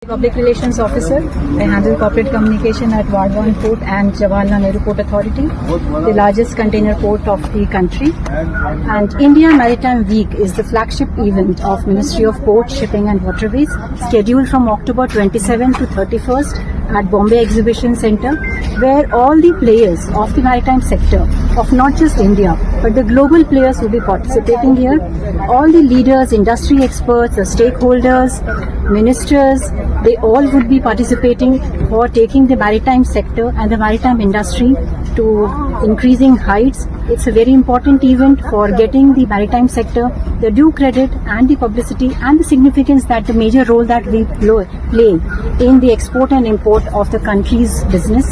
Public Relations Officer. I handle corporate communication at Vadhavan Port and Jawaharlal Nehru Port Authority, the largest container port of the country. And India Maritime Week is the flagship event of Ministry of Ports, Shipping and Waterways, scheduled from October 27 to 31st at Bombay Exhibition Centre, where all the players of the maritime sector, of not just India, but the global players will be participating here. All the leaders, industry experts, the stakeholders, ministers, they all would be participating for taking the maritime sector and the maritime industry to increasing heights. It's a very important event for getting the maritime sector the due credit and the publicity and the significance that the major role that we play in the export and import of the country's business.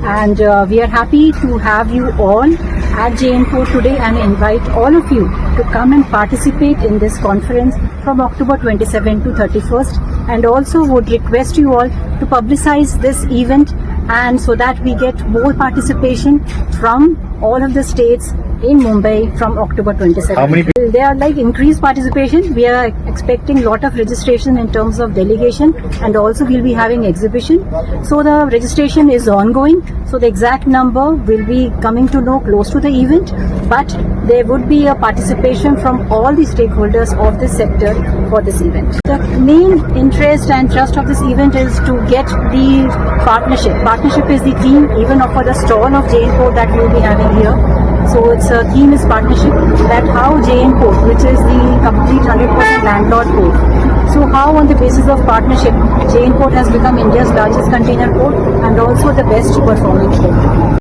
And we are happy to have you all at JN Port today and invite all of you to come and participate in this conference from October 27 to 31st, and also would request you all to publicize this event and so that we get more participation from all of the states in Mumbai from October 27. How many people? They are like increased participation. We are expecting a lot of registration in terms of delegation, and also we'll be having exhibition. So the registration is ongoing. So the exact number will be coming to know close to the event, but there would be a participation from all the stakeholders of this sector for this event. The main interest and thrust of this event is to get the partnership. Partnership is the theme even for the stall of JN Port that we will be having here. So its theme is partnership, that how JN Port, which is the complete 100% landlord port, so how on the basis of partnership, JN Port has become India's largest container port and also the best performing port.